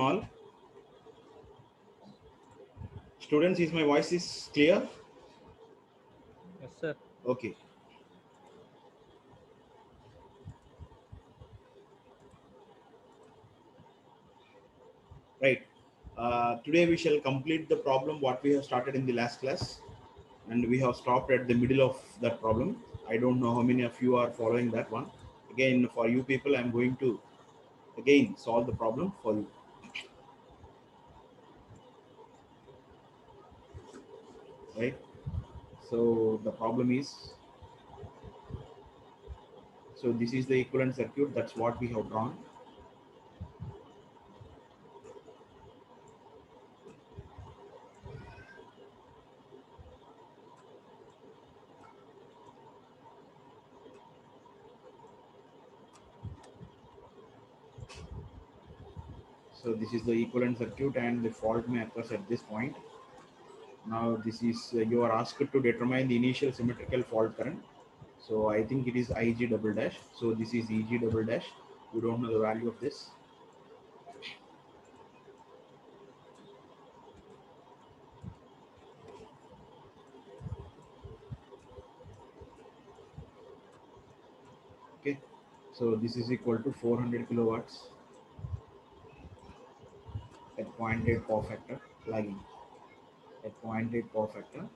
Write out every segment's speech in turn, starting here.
all. Students, is my voice is clear? Yes, sir. Okay. Right. Today we shall complete the problem what we have started in the last class, and we have stopped at the middle of that problem. I don't know how many of you are following that one. Again, for you people, I'm going to again solve the problem for you. Right. So the problem is, so this is the equivalent circuit. That's what we have drawn. So this is the equivalent circuit, and the fault may occur at this point. Now this is you are asked to determine the initial symmetrical fault current. So I think it is Ig double dash. So this is Eg double dash. You don't know the value of this. Okay. So this is equal to 400 kilowatts at 0.8 power factor lagging. At 0.8 power factor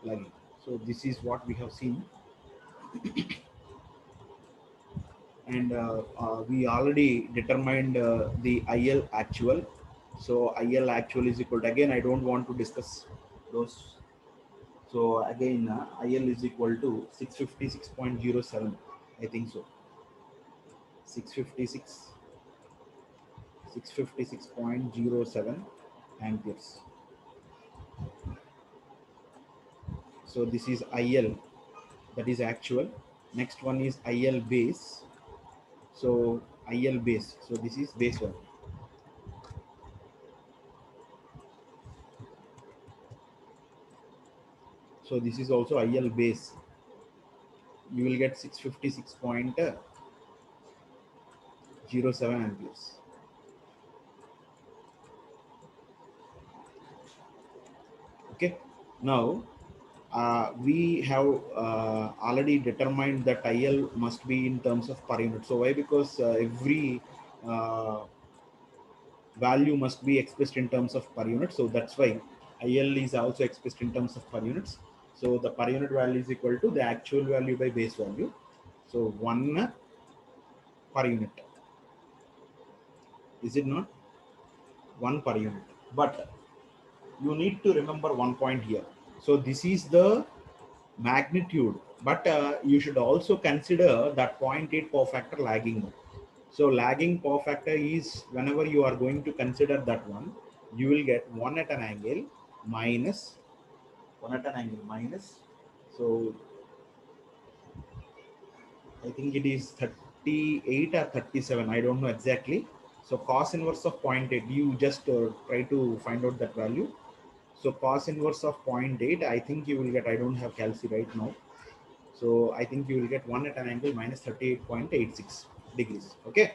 lagging. So this is what we have seen. And we already determined the IL actual. So IL actual is equal to, again, I don't want to discuss those. So again, IL is equal to 656.07. I think so. 656, 656.07 amperes. So this is IL, that is actual. Next one is IL base. So IL base. So this is base one. So this is also IL base. You will get 656.07 amperes. Okay. Now we have already determined that IL must be in terms of per unit. So why? Because every value must be expressed in terms of per unit. So that's why IL is also expressed in terms of per units. So the per unit value is equal to the actual value by base value. So 1 per unit. Is it not? 1 per unit. But you need to remember one point here. So this is the magnitude, but you should also consider that 0.8 power factor lagging. So lagging power factor is, whenever you are going to consider that one, you will get 1 at an angle minus 1 at an angle minus. So I think it is 38 or 37. I don't know exactly. So cos inverse of 0.8. You just try to find out that value. So cos inverse of 0.8, I think you will get, I don't have calci right now. So I think you will get 1 at an angle minus 38.86 degrees. Okay.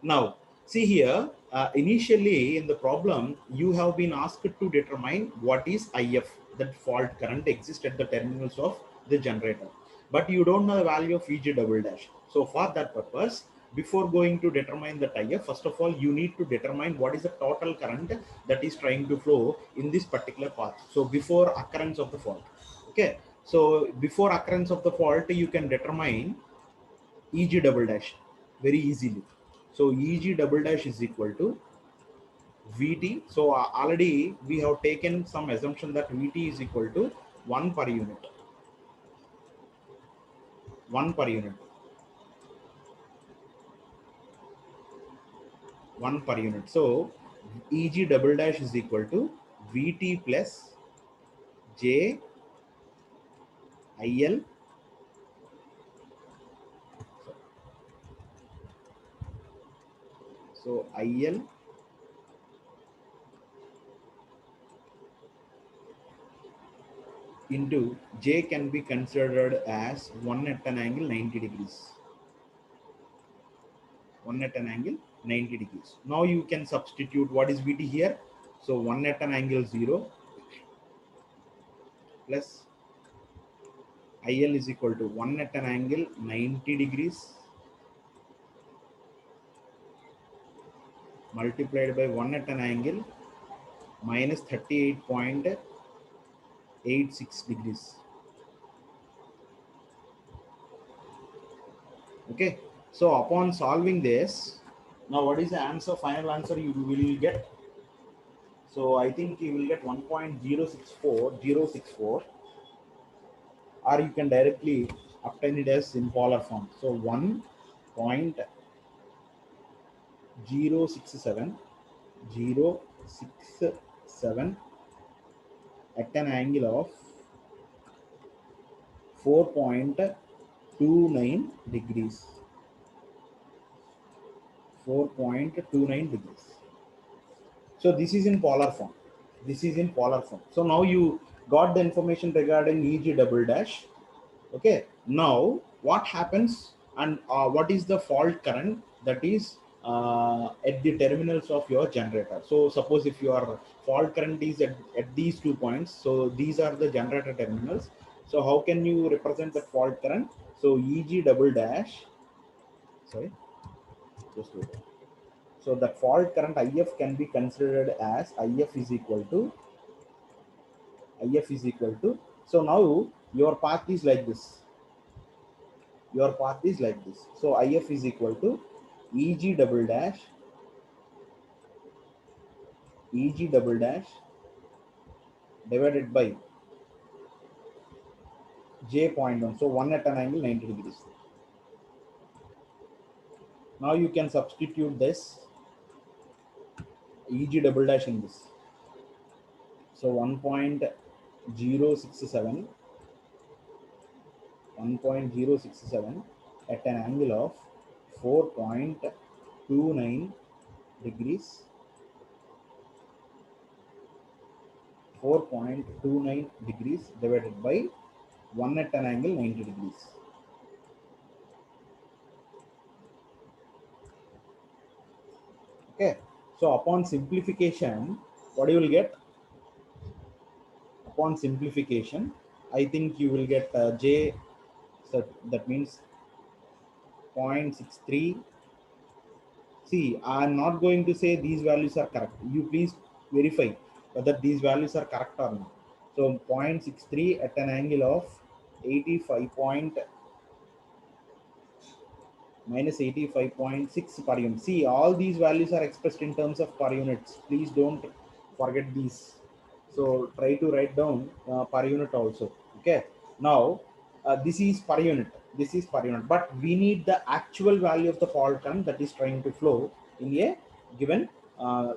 Now, see here, initially in the problem, you have been asked to determine what is IF, that fault current exists at the terminals of the generator. But you don't know the value of EG double dash. So for that purpose, before going to determine the IF, first of all, you need to determine what is the total current that is trying to flow in this particular path. So before occurrence of the fault. Okay. So before occurrence of the fault, you can determine EG double dash very easily. So EG double dash is equal to VT. So already we have taken some assumption that VT is equal to 1 per unit. 1 per unit. 1 per unit. So EG double dash is equal to VT plus J IL. So IL into J can be considered as 1 at an angle 90 degrees. 1 at an angle 90 degrees. Now you can substitute what is VT here. So 1 at an angle 0 plus IL is equal to 1 at an angle 90 degrees multiplied by 1 at an angle minus 38.86 degrees. Okay. So upon solving this, now what is the answer, final answer you will get? So I think you will get 1.064064, or you can directly obtain it as in polar form. So 1.067067 at an angle of 4.29 degrees. 4.29 degrees. So this is in polar form. This is in polar form. So now you got the information regarding EG double dash. Okay. Now what happens, and what is the fault current that is at the terminals of your generator? So suppose if your fault current is at these 2 points, so these are the generator terminals. So how can you represent the fault current? So EG double dash, sorry, just wait. So the fault current IF can be considered as IF is equal to, so now your path is like this. Your path is like this. So IF is equal to EG double dash, EG double dash divided by J.1. So 1 at an angle 90 degrees. Now you can substitute this EG double dash in this. So 1.067 at an angle of 4.29 degrees, 4.29 degrees divided by 1 at an angle 90 degrees. Okay, so upon simplification, what you will get? Upon simplification, I think you will get J, so that means 0.63. See, I'm not going to say these values are correct. You please verify whether these values are correct or not. So 0.63 at an angle of 85 point minus 85.6 per unit. See, all these values are expressed in terms of per units. Please don't forget these. So try to write down per unit also. Okay. Now, this is per unit. This is per unit. But we need the actual value of the fault current that is trying to flow in a given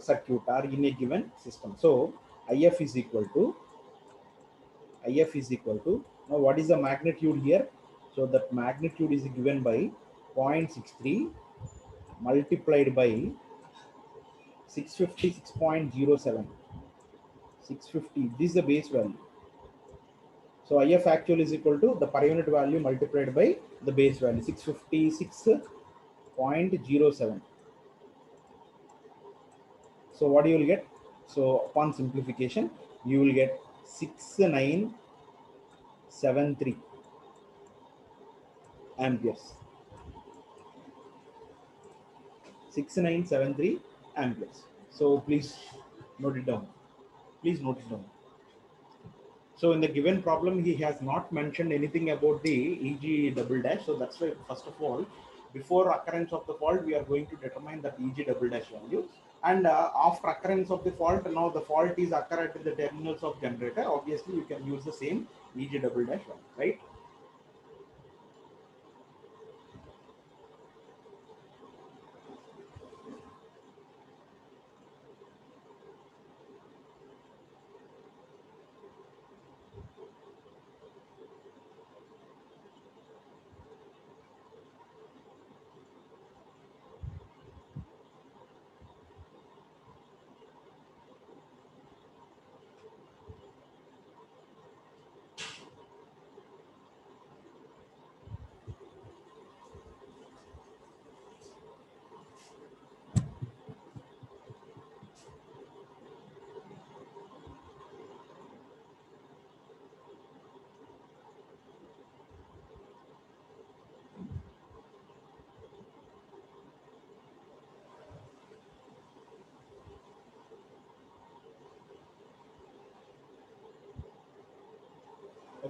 circuit or in a given system. So IF is equal to, now what is the magnitude here? So that magnitude is given by 0.63 multiplied by 656.07. 650, this is the base value. So IF actual is equal to the per unit value multiplied by the base value, 656.07. So what you will get? So upon simplification, you will get 6973 amperes. 6973 amperes. So please note it down. Please note it down. So in the given problem, he has not mentioned anything about the EG double dash. So that's why, first of all, before occurrence of the fault, we are going to determine that EG double dash value. And after occurrence of the fault, now the fault is occurred at the terminals of generator. Obviously, you can use the same EG double dash value, right?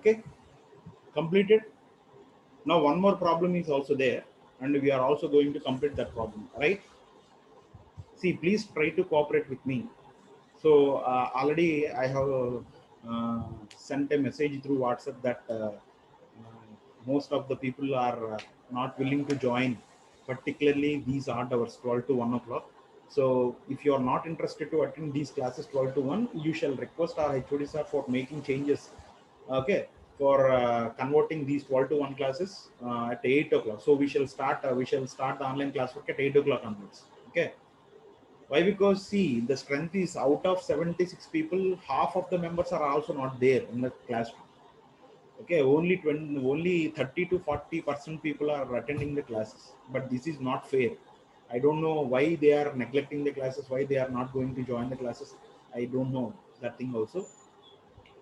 Okay, completed. Now one more problem is also there, and we are also going to complete that problem, right? See, please try to cooperate with me. So already I have sent a message through WhatsApp that most of the people are not willing to join, particularly these odd hours, 12 to 1 o'clock. So if you are not interested to attend these classes 12 to 1, you shall request our HOD sir for making changes, okay, for converting these 12 to 1 classes at 8 o'clock. So we shall start the online class work at 8 o'clock onwards. Okay. Why? Because see, the strength is out of 76 people, half of the members are also not there in the classroom. Okay, only 30 to 40% people are attending the classes. But this is not fair. I don't know why they are neglecting the classes, why they are not going to join the classes. I don't know that thing also.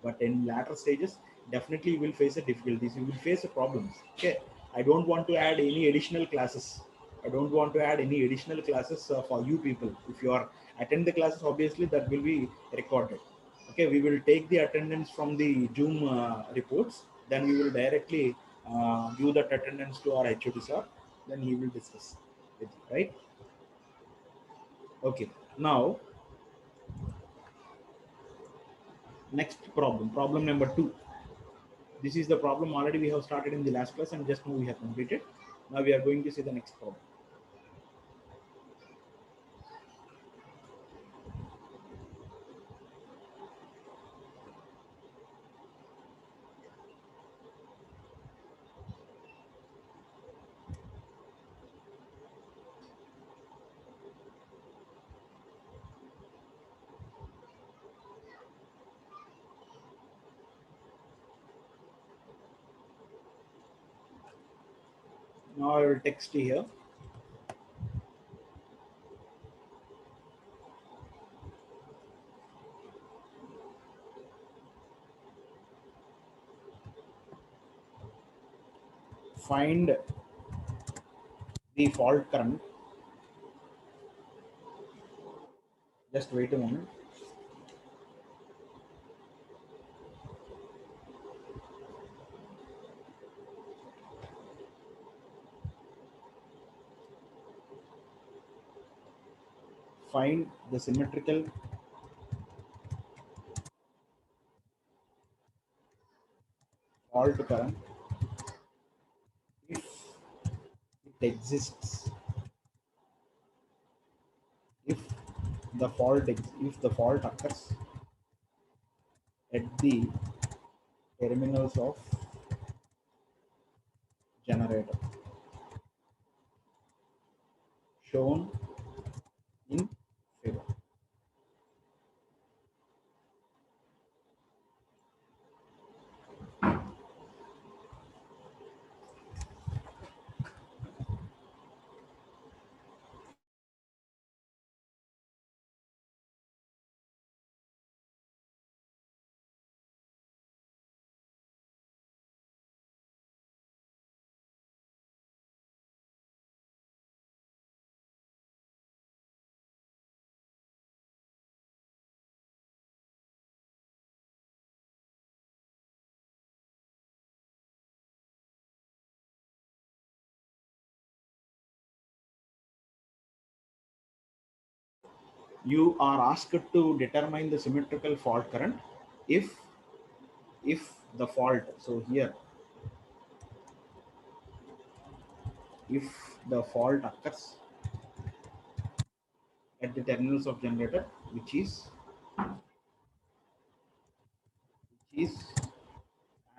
But in latter stages, definitely you will face a difficulties. You will face a problems. Okay, I don't want to add any additional classes. I don't want to add any additional classes for you people. If you are attend the classes, obviously that will be recorded. Okay, we will take the attendance from the Zoom reports. Then we will directly give that attendance to our HOD sir. Then he will discuss with you, right? Okay. Now, next problem number 2. This is the problem already we have started in the last class and just now we have completed. Now we are going to see the next problem. Now I will text here. Find the fault current. Just wait a moment. Find the symmetrical fault current if it exists. If if the fault occurs at the terminals of generator shown in figure. You are asked to determine the symmetrical fault current if the fault, so here, if the fault occurs at the terminals of generator, which is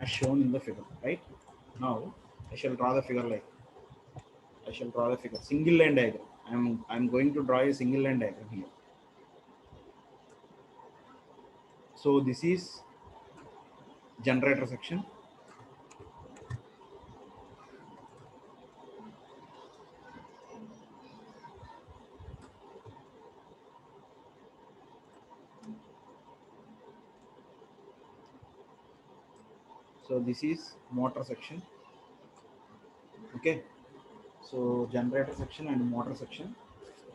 as shown in the figure, right? Now I shall draw the figure like I shall draw the figure single line diagram. I'm going to draw a single line diagram here. So this is generator section. So this is motor section. Okay. So generator section and motor section.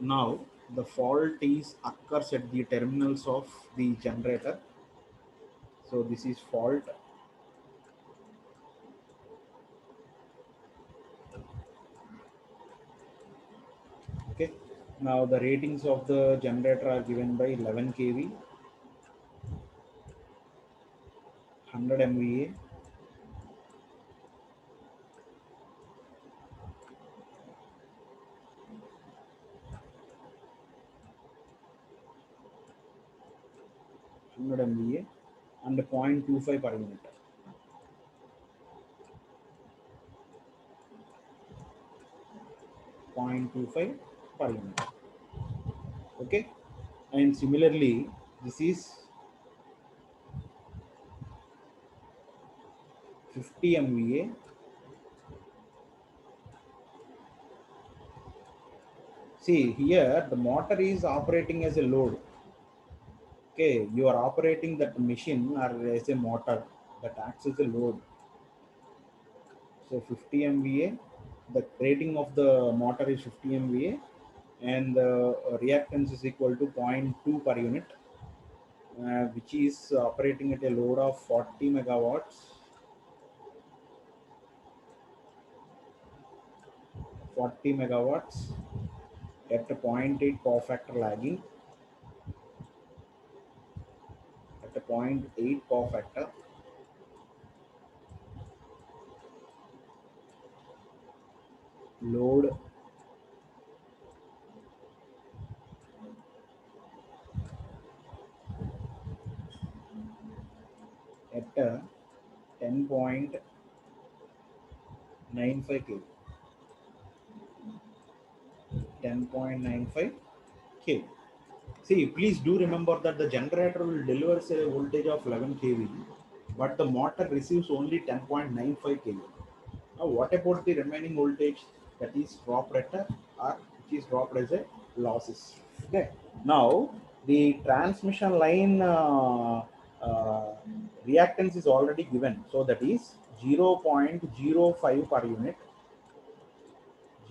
Now the fault is occurs at the terminals of the generator. So this is fault Now the ratings of the generator are given by 11 kV, 100 MVA, 100 MVA, and 0.25 per unit. 0.25 per unit. Okay, and similarly, this is 50 MVA. See here, the motor is operating as a load. Okay, you are operating that machine or as a motor that acts as a load. So 50 MVA, the rating of the motor is 50 MVA, and the reactance is equal to zero point 0.2 per unit, which is operating at a load of 40 megawatts, 40 megawatts at a zero point 0.8 power factor lagging, at a 0.8 power factor, load at a 10.95 kV. 10.95 kV. See, please do remember that the generator will deliver a voltage of 11 kV, but the motor receives only 10.95 kV. Now, what about the remaining voltage that is dropped at a, or which is dropped as a losses? Okay. Now, the transmission line uh, reactance is already given, so that is 0.05 per unit,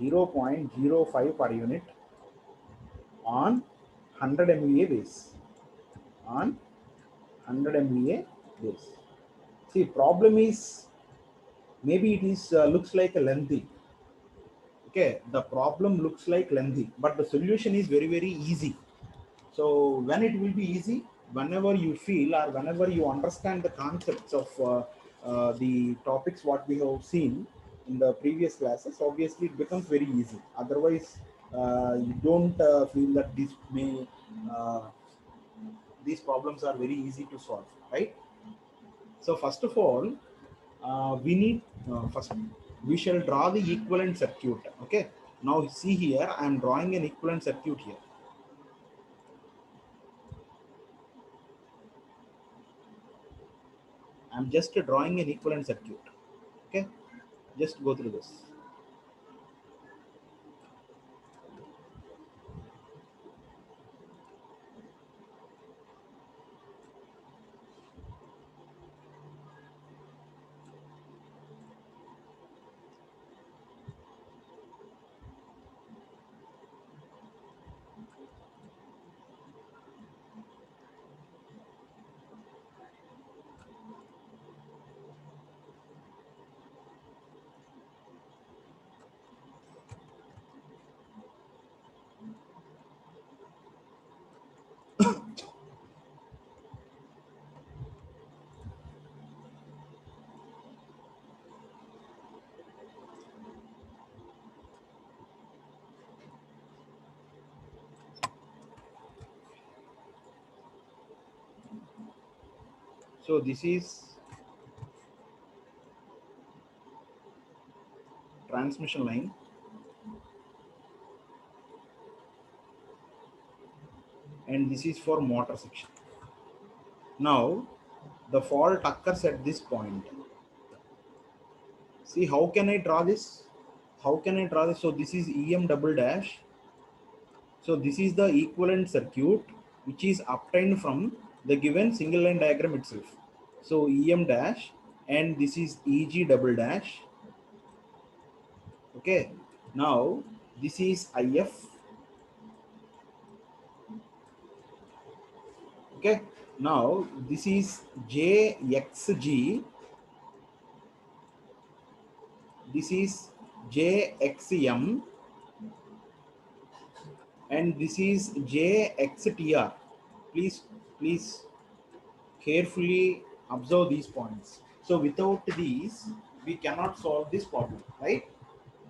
0.05 per unit on 100 MVA base, on 100 MVA base. See, problem is maybe it is looks like a lengthy. Okay, the problem looks like lengthy, but the solution is very easy. So when it will be easy, whenever you feel or whenever you understand the concepts of the topics what we have seen in the previous classes, obviously it becomes very easy. Otherwise, you don't feel that uh, these problems are very easy to solve, right? So first of all, we need first we shall draw the equivalent circuit. Okay. Now see here, I am drawing an equivalent circuit here. I'm just drawing an equivalent circuit. Okay, just go through this. So this is transmission line, and this is for motor section. Now the fault occurs at this point. See, how can I draw this? How can I draw this? So this is EM double dash. So this is the equivalent circuit which is obtained from the given single line diagram itself. So EM dash, and this is EG double dash. Okay. Now this is IF. Okay. Now this is JXG. This is JXM. and this is JXTR. Please carefully observe these points. So without these, we cannot solve this problem, right?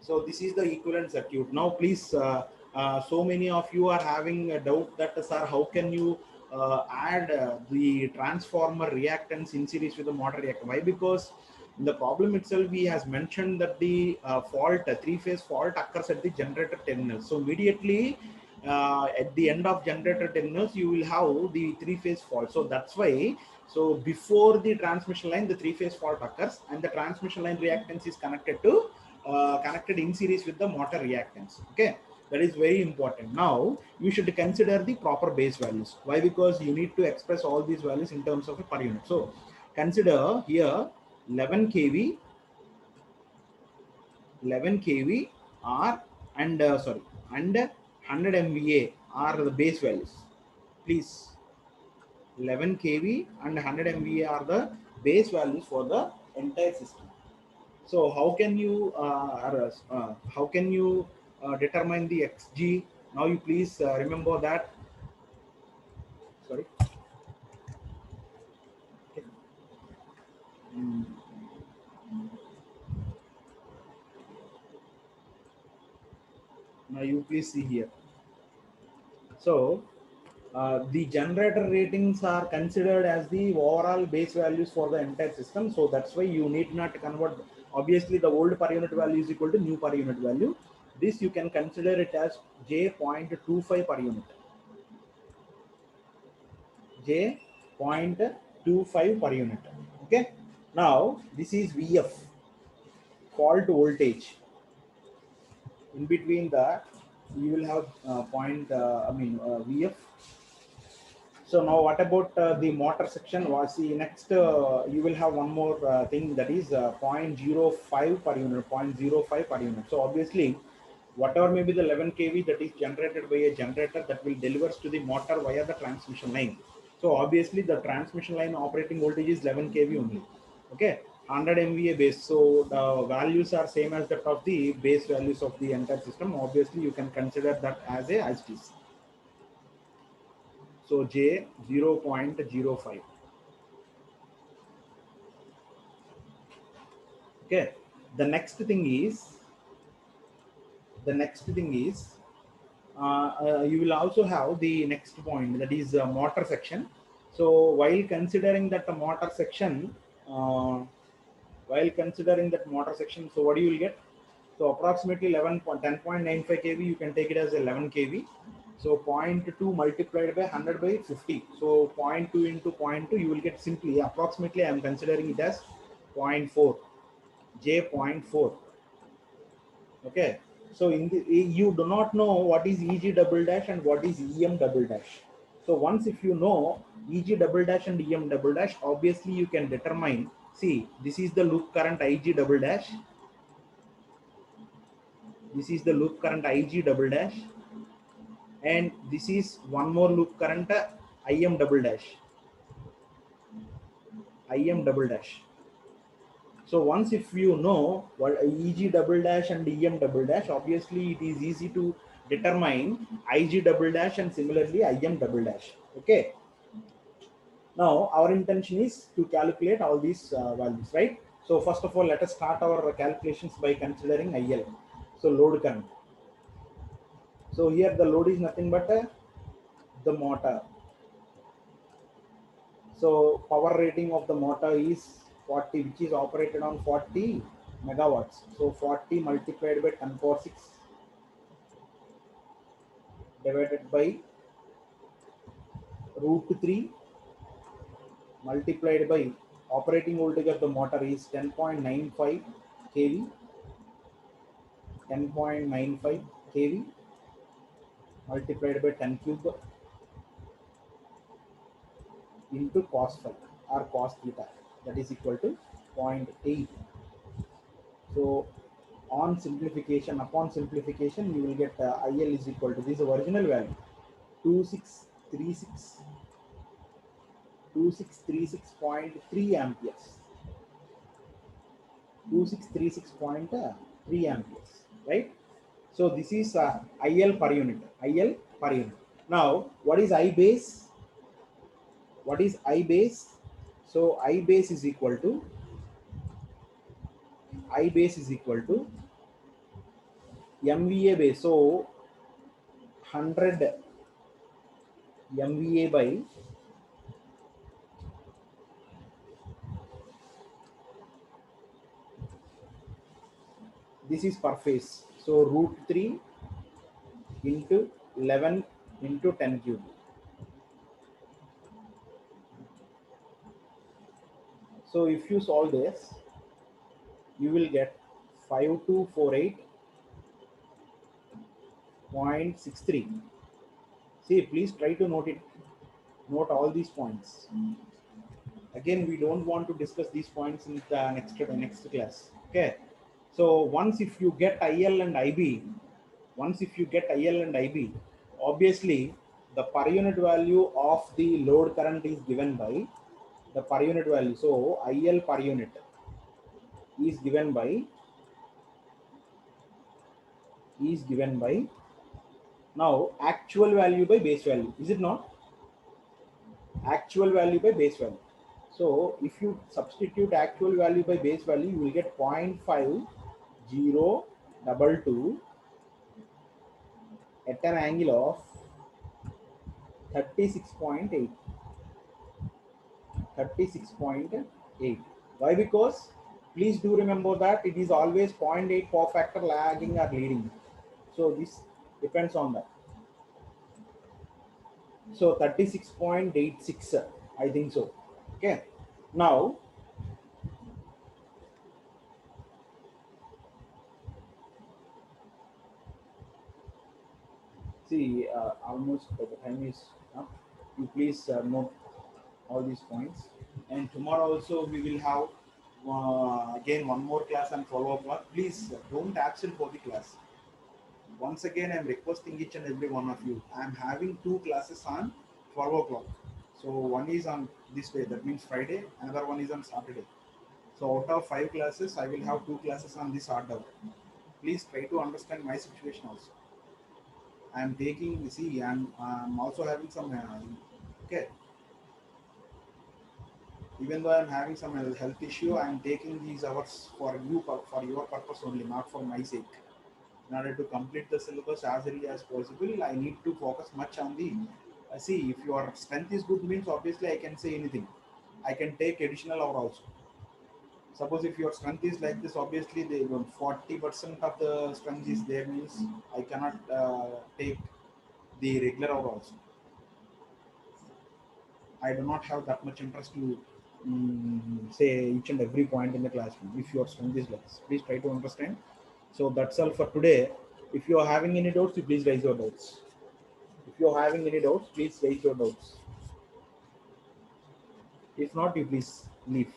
So this is the equivalent circuit. Now, please, so many of you are having a doubt that, sir, how can you add the transformer reactance in series with the motor reactor? Why? Because in the problem itself, he has mentioned that the fault, three-phase fault occurs at the generator terminal. So immediately at the end of generator terminals, you will have the three-phase fault. So that's why. So before the transmission line, the three-phase fault occurs, and the transmission line reactance is connected in series with the motor reactance. Okay, that is very important. Now you should consider the proper base values. Why? Because you need to express all these values in terms of a per unit. So consider here 11 kV, 11 kV are and sorry, and 100 MVA are the base values. Please, 11 kV and 100 MVA are the base values for the entire system. So how can you determine the xg? Now you please remember that. Sorry. Okay. Mm. Now you please see here. So the generator ratings are considered as the overall base values for the entire system. So that's why you need not convert. Obviously, the old per unit value is equal to new per unit value. This you can consider it as J.25 per unit. J.25 per unit. Okay. Now this is VF, fault voltage. In between that, you will have VF. So now what about the motor section? Was the next you will have one more thing, that is 0.05 per unit, 0.05 per unit. So obviously, whatever may be the 11 kV that is generated by a generator, that will delivers to the motor via the transmission line. So obviously the transmission line operating voltage is 11 kV only. Okay, 100 MVA base. So the values are same as that of the base values of the entire system. Obviously you can consider that as a ITC. So J 0.05. Okay. The next thing is you will also have the next point, that is motor section. So while considering that the motor section, so what you will get? So approximately 10.95 kV, you can take it as 11 kV. So 0.2 multiplied by 100 by 50. So 0.2 into 0.2, you will get simply, approximately I am considering it as 0.4, J.4. Okay. So you do not know what is EG double dash and what is EM double dash. So once if you know EG double dash and EM double dash, obviously you can determine, see, this is the loop current IG double dash. This is the loop current IG double dash. And this is one more loop current IM double dash. IM double dash. So once if you know what EG double dash and EM double dash, obviously it is easy to determine IG double dash and similarly IM double dash. Okay. Now our intention is to calculate all these values, right? So first of all, let us start our calculations by considering IL. So load current. So here the load is nothing but the motor. So power rating of the motor is 40, which is operated on 40 megawatts. So 40 multiplied by 10 power 6 divided by √3 multiplied by operating voltage of the motor is 10.95 kV. 10.95 kV multiplied by 10 cube into cos phi or cos theta, that is equal to 0.8. So upon simplification, you will get IL is equal to, this is original value, 2636.3 amperes. 2636.3 amperes, right? So this is IL per unit. IL per unit. Now, what is I base? What is I base? So I base is equal to MVA base. So 100 MVA by this is per phase. So root 3 into 11 into 10 cube. So if you solve this, you will get 5248.63. See, please try to note it. Note all these points. Again, we don't want to discuss these points in the next class. Okay. So once if you get IL and IB, obviously the per unit value of the load current is given by the per unit value. So IL per unit is given by now actual value by base value. Is it not? Actual value by base value. So if you substitute actual value by base value, you will get 0.5022 at an angle of 36.8. Why? Because please do remember that it is always 0.8 power factor lagging or leading. So this depends on that. So 36.86, I think so. Okay. Now, see, almost the time is up. You please note all these points. And tomorrow also we will have again one more class and follow-up one. Please don't absent for the class. Once again, I'm requesting each and every one of you. I'm having 2 classes on 12 o'clock. So one is on this day, that means Friday. Another one is on Saturday. So out of 5 classes, I will have 2 classes on this order. Please try to understand my situation also. I'm taking, see, I'm also having some, okay. Even though I'm having some health issue, I'm taking these hours for you, for your purpose only, not for my sake. In order to complete the syllabus as early as possible, I need to focus much on the, see, if your strength is good means obviously I can say anything. I can take additional hour also. Suppose if your strength is like this, obviously the 40% of the strength is there means I cannot take the regular hour also. I do not have that much interest to say each and every point in the classroom. If your strength is less, please try to understand. So that's all for today. If you are having any doubts, you please raise your doubts. If you are having any doubts, please raise your doubts. If not, you please leave.